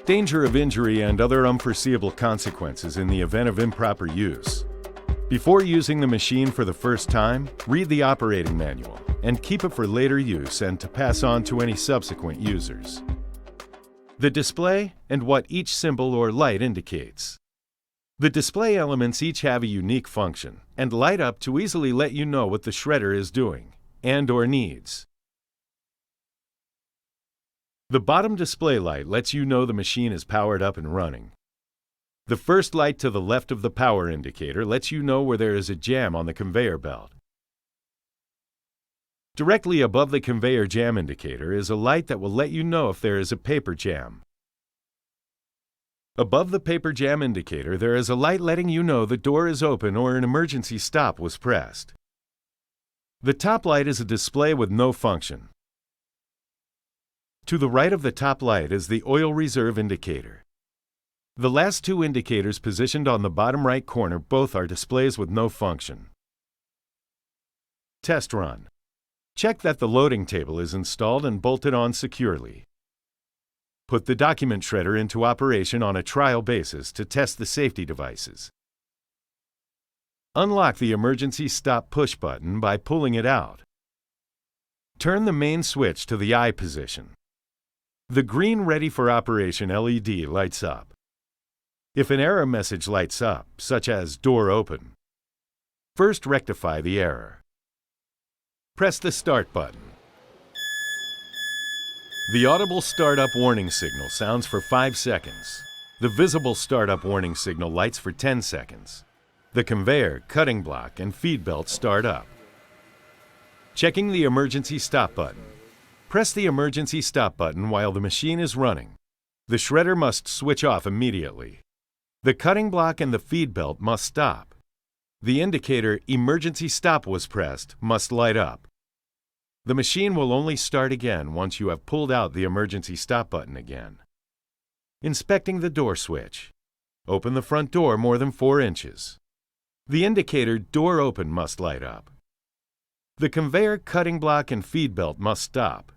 Danger of injury and other unforeseeable consequences in the event of improper use. Before using the machine for the first time, read the operating manual and keep it for later use and to pass on to any subsequent users. The display and what each symbol or light indicates. The display elements each have a unique function and light up to easily let you know what the shredder is doing and/or needs. The bottom display light lets you know the machine is powered up and running. The first light to the left of the power indicator lets you know where there is a jam on the conveyor belt. Directly above the conveyor jam indicator is a light that will let you know if there is a paper jam. Above the paper jam indicator, there is a light letting you know the door is open or an emergency stop was pressed. The top light is a display with no function. To the right of the top light is the oil reserve indicator. The last two indicators positioned on the bottom right corner both are displays with no function. Test run. Check that the loading table is installed and bolted on securely. Put the document shredder into operation on a trial basis to test the safety devices. Unlock the emergency stop push button by pulling it out. Turn the main switch to the I position. The green Ready for Operation LED lights up. If an error message lights up, such as Door Open, first rectify the error. Press the Start button. The audible startup warning signal sounds for 5 seconds. The visible startup warning signal lights for 10 seconds. The conveyor, cutting block, and feed belt start up. Checking the emergency stop button. Press the emergency stop button while the machine is running. The shredder must switch off immediately. The cutting block and the feed belt must stop. The indicator Emergency Stop was pressed must light up. The machine will only start again once you have pulled out the emergency stop button again. Inspecting the door switch. Open the front door more than 4 inches. The indicator Door Open must light up. The conveyor, cutting block, and feed belt must stop.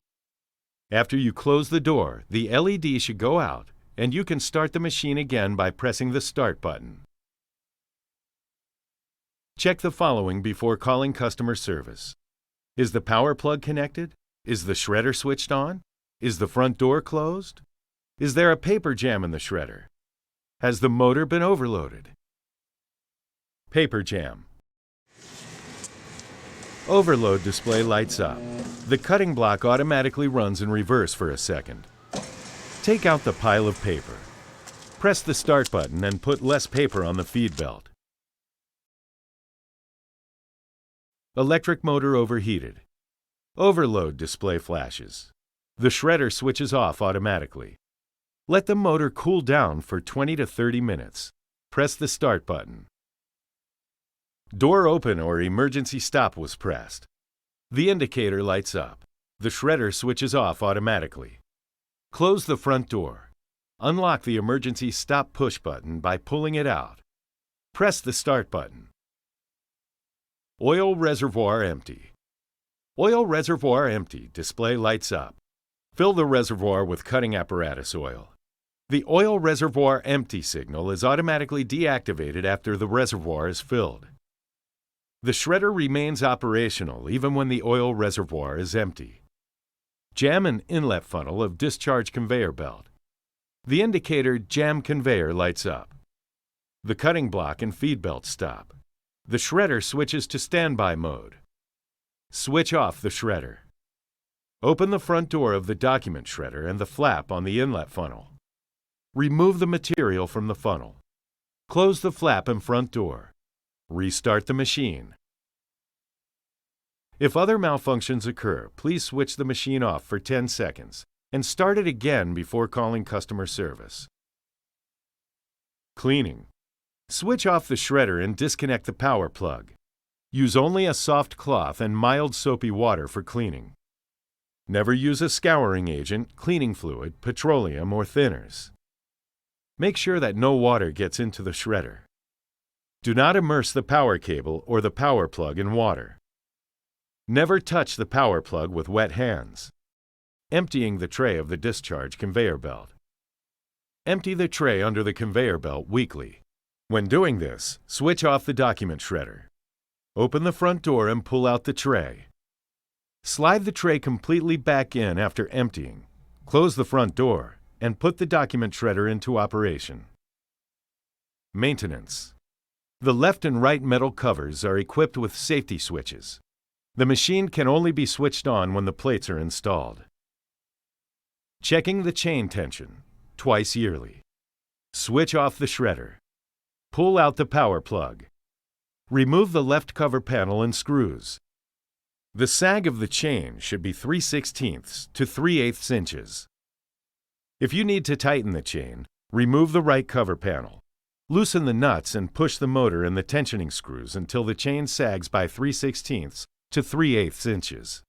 After you close the door, the LED should go out, and you can start the machine again by pressing the Start button. Check the following before calling customer service. Is the power plug connected? Is the shredder switched on? Is the front door closed? Is there a paper jam in the shredder? Has the motor been overloaded? Paper jam. Overload display lights up. The cutting block automatically runs in reverse for a second. Take out the pile of paper. Press the Start button and put less paper on the feed belt. Electric motor overheated. Overload display flashes. The shredder switches off automatically. Let the motor cool down for 20 to 30 minutes. Press the Start button. Door Open or Emergency Stop was pressed. The indicator lights up. The shredder switches off automatically. Close the front door. Unlock the Emergency Stop push button by pulling it out. Press the Start button. Oil reservoir empty. Oil reservoir empty display lights up. Fill the reservoir with cutting apparatus oil. The oil reservoir empty signal is automatically deactivated after the reservoir is filled. The shredder remains operational even when the oil reservoir is empty. Jam and inlet funnel of discharge conveyor belt. The indicator Jam conveyor lights up. The cutting block and feed belt stop. The shredder switches to standby mode. Switch off the shredder. Open the front door of the document shredder and the flap on the inlet funnel. Remove the material from the funnel. Close the flap and front door. Restart the machine. If other malfunctions occur, please switch the machine off for 10 seconds and start it again before calling customer service. Cleaning. Switch off the shredder and disconnect the power plug. Use only a soft cloth and mild soapy water for cleaning. Never use a scouring agent, cleaning fluid, petroleum, or thinners. Make sure that no water gets into the shredder. Do not immerse the power cable or the power plug in water. Never touch the power plug with wet hands. Emptying the tray of the discharge conveyor belt. Empty the tray under the conveyor belt weekly. When doing this, switch off the document shredder. Open the front door and pull out the tray. Slide the tray completely back in after emptying. Close the front door and put the document shredder into operation. Maintenance. The left and right metal covers are equipped with safety switches. The machine can only be switched on when the plates are installed. Checking the chain tension twice yearly. Switch off the shredder. Pull out the power plug. Remove the left cover panel and screws. The sag of the chain should be 3/16 to 3/8 inches. If you need to tighten the chain, remove the right cover panel. Loosen the nuts and push the motor and the tensioning screws until the chain sags by 3/16 to 3/8 inches.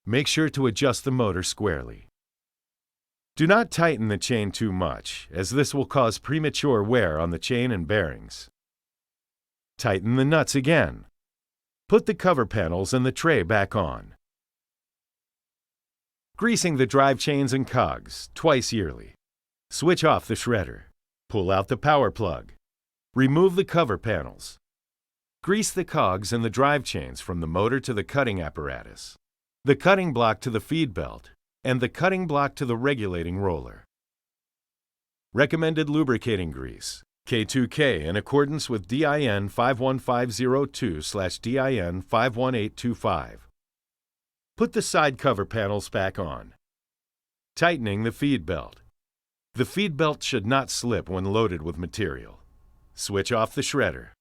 Make sure to adjust the motor squarely. Do not tighten the chain too much, as this will cause premature wear on the chain and bearings. Tighten the nuts again. Put the cover panels and the tray back on. Greasing the drive chains and cogs twice yearly. Switch off the shredder. Pull out the power plug. Remove the cover panels. Grease the cogs and the drive chains from the motor to the cutting apparatus, the cutting block to the feed belt, and the cutting block to the regulating roller. Recommended lubricating grease, K2K, in accordance with DIN 51502/DIN 51825. Put the side cover panels back on. Tightening the feed belt. The feed belt should not slip when loaded with material. Switch off the shredder.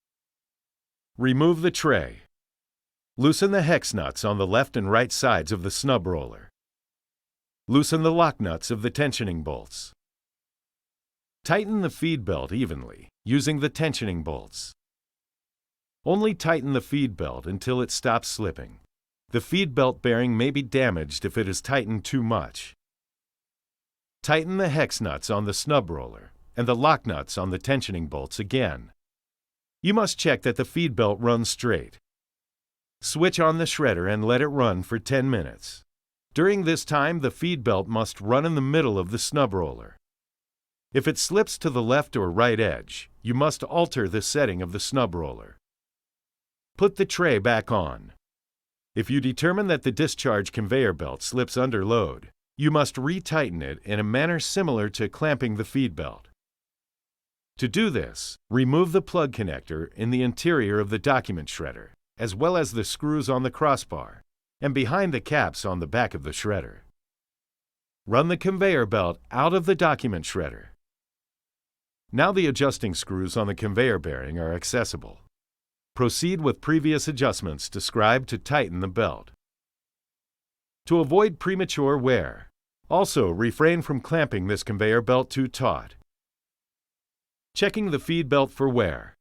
Remove the tray. Loosen the hex nuts on the left and right sides of the snub roller. Loosen the lock nuts of the tensioning bolts. Tighten the feed belt evenly using the tensioning bolts. Only tighten the feed belt until it stops slipping. The feed belt bearing may be damaged if it is tightened too much. Tighten the hex nuts on the snub roller and the lock nuts on the tensioning bolts again. You must check that the feed belt runs straight. Switch on the shredder and let it run for 10 minutes. During this time, the feed belt must run in the middle of the snub roller. If it slips to the left or right edge, you must alter the setting of the snub roller. Put the tray back on. If you determine that the discharge conveyor belt slips under load, you must retighten it in a manner similar to clamping the feed belt. To do this, remove the plug connector in the interior of the document shredder, as well as the screws on the crossbar, and behind the caps on the back of the shredder. Run the conveyor belt out of the document shredder. Now the adjusting screws on the conveyor bearing are accessible. Proceed with previous adjustments described to tighten the belt. To avoid premature wear, also refrain from clamping this conveyor belt too taut. Checking the feed belt for wear.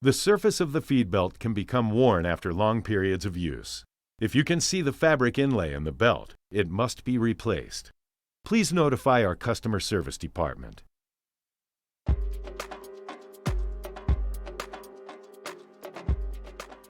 The surface of the feed belt can become worn after long periods of use. If you can see the fabric inlay in the belt, it must be replaced. Please notify our customer service department.